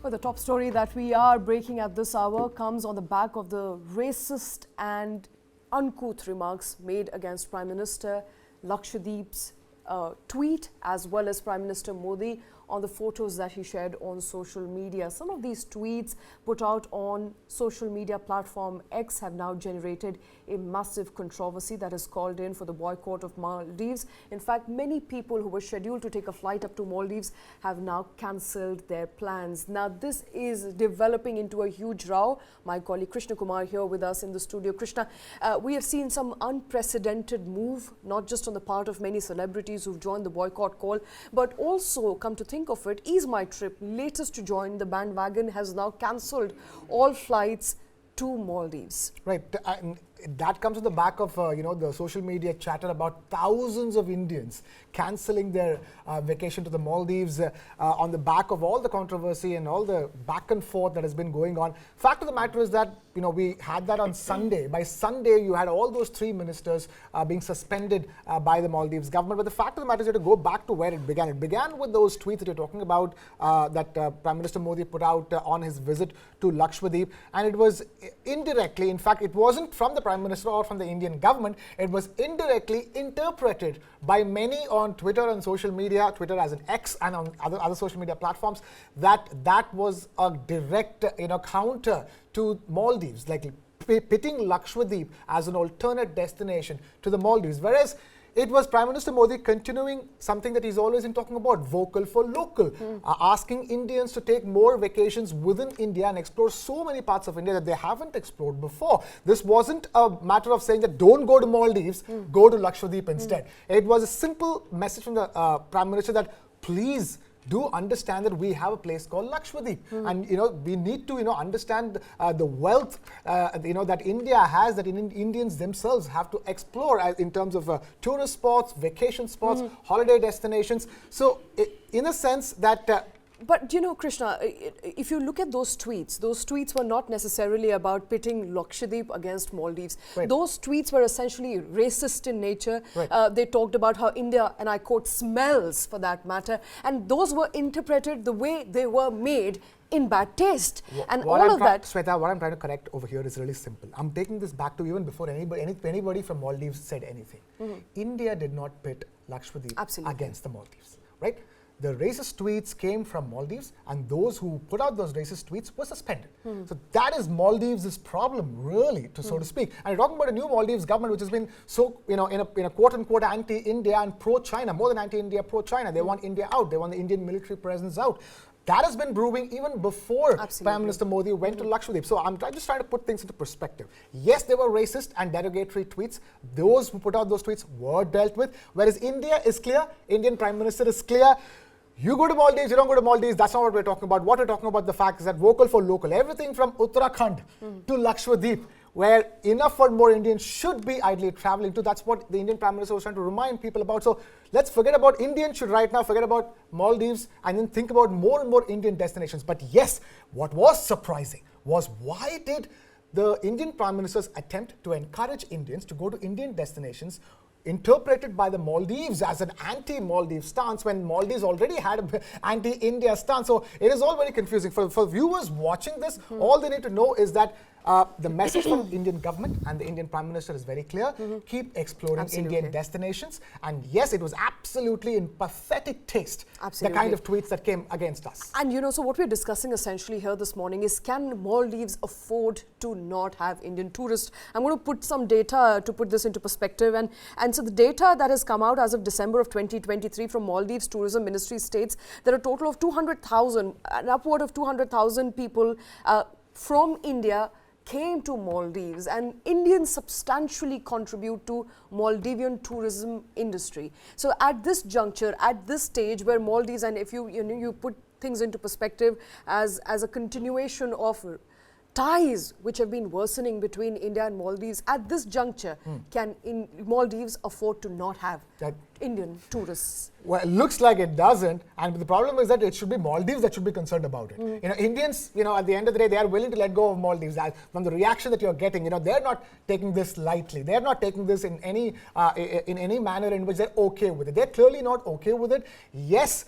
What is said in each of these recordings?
Well, the top story that we are breaking at this hour comes on the back of the racist and uncouth remarks made against Prime Minister Lakshadweep's tweet, as well as Prime Minister Modi on the photos that he shared on social media. Some of these tweets put out on social media platform X have now generated a massive controversy that has called in for the boycott of Maldives. In fact, many people who were scheduled to take a flight up to Maldives have now cancelled their plans. Now, this is developing into a huge row. My colleague Krishnakumar here with us in the studio. Krishna, we have seen some unprecedented move, not just on the part of many celebrities who've joined the boycott call, but also, come to think of it, EaseMyTrip, latest to join the bandwagon, has now cancelled all flights to Maldives. Right. That comes on the back of, the social media chatter about thousands of Indians cancelling their vacation to the Maldives on the back of all the controversy and all the back and forth that has been going on. Fact of the matter is that, we had that on Sunday. By Sunday, you had all those 3 ministers being suspended by the Maldives government. But the fact of the matter is you have to go back to where it began. It began with those tweets that you're talking about that Prime Minister Modi put out on his visit to Lakshadweep. And it was indirectly, in fact, it wasn't from the Prime Minister or from the Indian government, it was indirectly interpreted by many on Twitter and social media, Twitter as an X and on other social media platforms, that was a direct counter to Maldives, like pitting Lakshadweep as an alternate destination to the Maldives. Whereas it was Prime Minister Modi continuing something that he's always been talking about, vocal for local, asking Indians to take more vacations within India and explore so many parts of India that they haven't explored before. This wasn't a matter of saying that don't go to Maldives, go to Lakshadweep instead. It was a simple message from the Prime Minister that please do understand that we have a place called Lakshadweep, and we need to understand the wealth that India has, that Indians themselves have to explore in terms of tourist spots, vacation spots, holiday destinations. So in a sense that but Krishna, if you look at those tweets were not necessarily about pitting Lakshadweep against Maldives. Right. Those tweets were essentially racist in nature. Right. They talked about how India, and I quote, smells for that matter. And those were interpreted the way they were made, in bad taste. And all of that. Shweta, what I'm trying to correct over here is really simple. I'm taking this back to even before anybody from Maldives said anything. India did not pit Lakshadweep against the Maldives, right? The racist tweets came from Maldives, and those who put out those racist tweets were suspended. So that is Maldives' problem, really, so to speak. And you're talking about a new Maldives government which has been so, in a quote-unquote anti-India and pro-China, more than anti-India, pro-China. They want India out. They want the Indian military presence out. That has been brewing even before Prime Minister Modi went to Lakshadweep. So I'm just trying to put things into perspective. Yes, they were racist and derogatory tweets. Those who put out those tweets were dealt with. Whereas India is clear, Indian Prime Minister is clear. You go to Maldives, you don't go to Maldives, that's not what we're talking about. What we're talking about, the fact is that vocal for local, everything from Uttarakhand to Lakshadweep, where enough or more Indians should be ideally traveling to. That's what the Indian Prime Minister was trying to remind people about. So let's forget about Indians, should right now forget about Maldives and then think about more and more Indian destinations. But yes, what was surprising was why did the Indian Prime Minister's attempt to encourage Indians to go to Indian destinations interpreted by the Maldives as an anti-Maldives stance when Maldives already had an anti-India stance. So it is all very confusing. For viewers watching this, all they need to know is that the message from the Indian government and the Indian Prime Minister is very clear. Keep exploring Indian destinations. And yes, it was absolutely in pathetic taste, the kind of tweets that came against us. And so what we're discussing essentially here this morning is, can Maldives afford to not have Indian tourists? I'm going to put some data to put this into perspective. And so the data that has come out as of December of 2023 from Maldives Tourism Ministry states that a total of 200,000, an upward of 200,000 people from India came to Maldives, and Indians substantially contribute to Maldivian tourism industry. So at this juncture, at this stage where Maldives, and if you put things into perspective as a continuation of ties which have been worsening between India and Maldives, at this juncture, can Maldives afford to not have Indian tourists? Well, it looks like it doesn't, and the problem is that it should be Maldives that should be concerned about it. Indians, at the end of the day, they are willing to let go of Maldives. From the reaction that you're getting, they're not taking this lightly. They're not taking this in any manner in which they're okay with it. They're clearly not okay with it. Yes,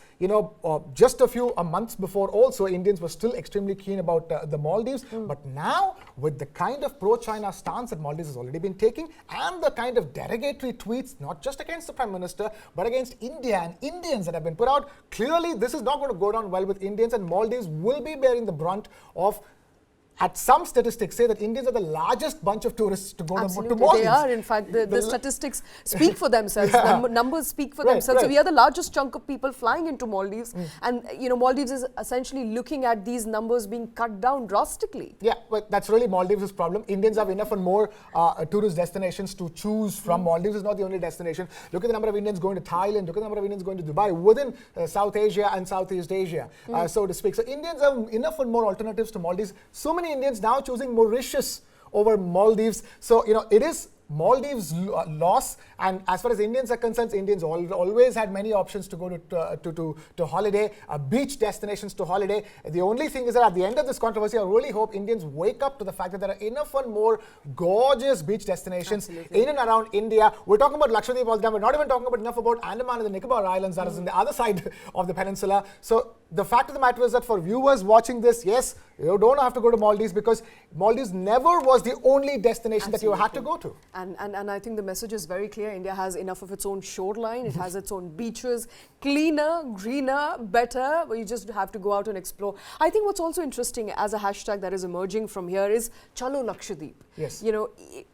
just a few months before also, Indians were still extremely keen about the Maldives. But now, with the kind of pro-China stance that Maldives has already been taking, and the kind of derogatory tweets, not just against the Prime Minister, but against India and Indians that have been put out, clearly this is not going to go down well with Indians, and Maldives will be bearing the brunt of. At some statistics say that Indians are the largest bunch of tourists to go to Maldives. They are. In fact, the statistics speak for themselves. Numbers speak for themselves. Right. So we are the largest chunk of people flying into Maldives. And, Maldives is essentially looking at these numbers being cut down drastically. Yeah, but that's really Maldives' problem. Indians have enough and more tourist destinations to choose from. Maldives is not the only destination. Look at the number of Indians going to Thailand. Look at the number of Indians going to Dubai within South Asia and Southeast Asia, so to speak. So Indians have enough and more alternatives to Maldives. So many Indians now choosing Mauritius over Maldives. So, it is Maldives' loss, and as far as Indians are concerned, Indians always had many options to go to holiday, beach destinations to holiday. The only thing is that at the end of this controversy, I really hope Indians wake up to the fact that there are enough and more gorgeous beach destinations in and around India. We're talking about Lakshadweep all the time. We're not even talking about enough about Andaman and the Nicobar Islands, that is on the other side of the peninsula. So the fact of the matter is that for viewers watching this, yes, you don't have to go to Maldives, because Maldives never was the only destination that you had to go to. And I think the message is very clear. India has enough of its own shoreline. It has its own beaches, cleaner, greener, better. But you just have to go out and explore. I think what's also interesting as a hashtag that is emerging from here is Chalo Lakshadweep. Yes.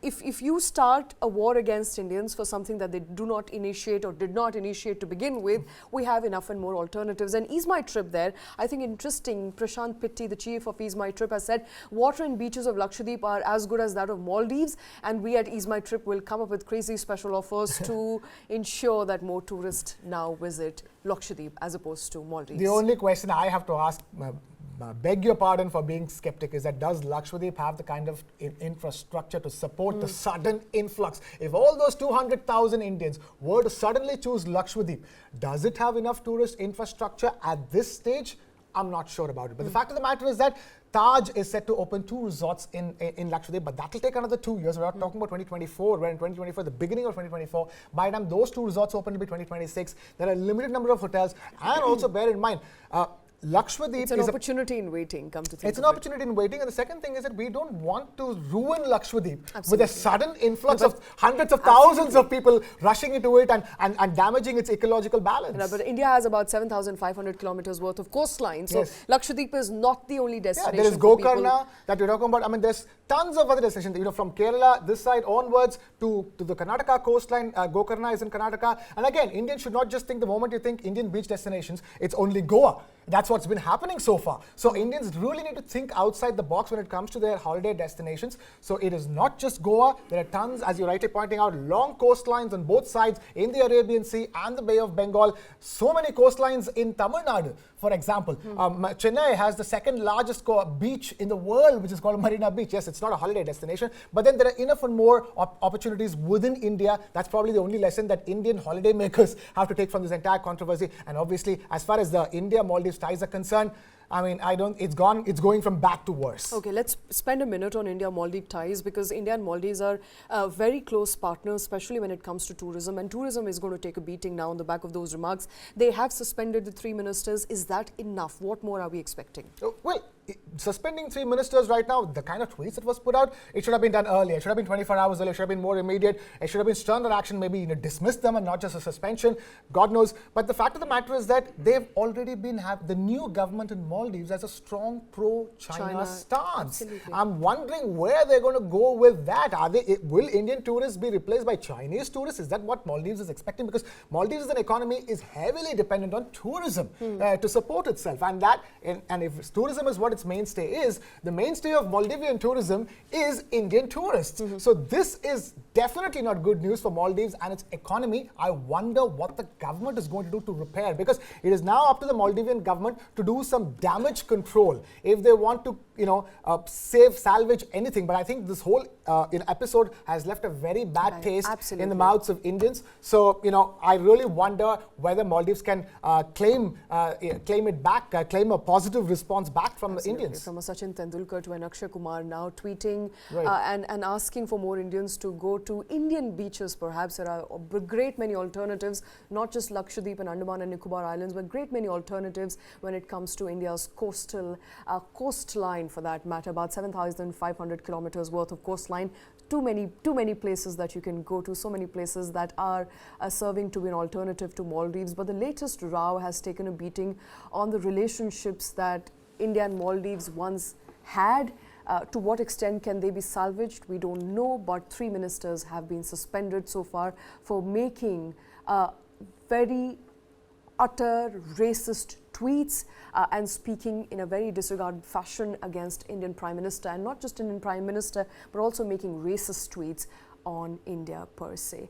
If you start a war against Indians for something that they do not initiate or did not initiate to begin with, we have enough and more alternatives. And EaseMyTrip there, I think interesting, Prashant Pitti, the chief of EaseMyTrip, has said water and beaches of Lakshadweep are as good as that of Maldives, and we at EaseMyTrip will come up with crazy special offers to ensure that more tourists now visit Lakshadweep as opposed to Maldives. The only question I have to ask, beg your pardon for being skeptic, is that does Lakshadweep have the kind of infrastructure to support the sudden influx? If all those 200,000 Indians were to suddenly choose Lakshadweep, does it have enough tourist infrastructure at this stage? I'm not sure about it. But the fact of the matter is that Taj is set to open 2 resorts in Lakshadweep, but that will take another 2 years. We're not talking about 2024. We're in 2024, the beginning of 2024. By the time those 2 resorts open, it will be 2026. There are a limited number of hotels. And also bear in mind, Lakshadweep is an opportunity in waiting, come to think It's an opportunity in waiting, and the second thing is that we don't want to ruin Lakshadweep with a sudden influx of hundreds of thousands of people rushing into it and damaging its ecological balance. But India has about 7,500 kilometers worth of coastline, so Lakshadweep is not the only destination. There is Gokarna that we're talking about. I mean, there's tons of other destinations. From Kerala, this side onwards to the Karnataka coastline. Gokarna is in Karnataka. And again, Indians should not just think the moment you think Indian beach destinations, it's only Goa. That's what's been happening so far. So Indians really need to think outside the box when it comes to their holiday destinations. So it is not just Goa. There are tons, as you're rightly pointing out, long coastlines on both sides in the Arabian Sea and the Bay of Bengal. So many coastlines in Tamil Nadu, for example. Chennai has the second largest beach in the world, which is called Marina Beach. Yes, it's not a holiday destination, but then there are enough and more opportunities within India. That's probably the only lesson that Indian holiday makers have to take from this entire controversy. And obviously, as far as the India-Maldives ties are concerned, I mean, it's going from bad to worse. Okay, let's spend a minute on India-Maldives ties, because India and Maldives are very close partners, especially when it comes to tourism. And tourism is going to take a beating now on the back of those remarks. They have suspended the 3 ministers. Is that enough? What more are we expecting? Well, suspending 3 ministers right now, the kind of tweets that was put out, it should have been done earlier. It should have been 24 hours earlier. It should have been more immediate. It should have been sterner action, maybe dismiss them and not just a suspension. God knows. But the fact of the matter is that they've already been the new government in Maldives has a strong pro-China stance. Absolutely. I'm wondering where they're going to go with that. Will Indian tourists be replaced by Chinese tourists? Is that what Maldives is expecting? Because Maldives as an economy is heavily dependent on tourism to support itself. And if tourism is what its mainstay is, the mainstay of Maldivian tourism is Indian tourists. So this is definitely not good news for Maldives and its economy. I wonder what the government is going to do to repair, because it is now up to the Maldivian government to do some damage control if they want to salvage anything. But I think this whole episode has left a very bad taste in the mouths of Indians. So, I really wonder whether Maldives can claim it back, claim a positive response back from the Indians. From a Sachin Tendulkar to an Krishnakumar now tweeting and asking for more Indians to go to Indian beaches. Perhaps there are a great many alternatives, not just Lakshadweep and Andaman and Nicobar Islands, but great many alternatives when it comes to India's coastline, for that matter. About 7,500 kilometers worth of coastline. Too many places that you can go to, so many places that are serving to be an alternative to Maldives. But the latest row has taken a beating on the relationships that India and Maldives once had. To what extent can they be salvaged? We don't know, but 3 ministers have been suspended so far for making very utter racist tweets and speaking in a very disregarded fashion against Indian Prime Minister, and not just Indian Prime Minister, but also making racist tweets on India per se.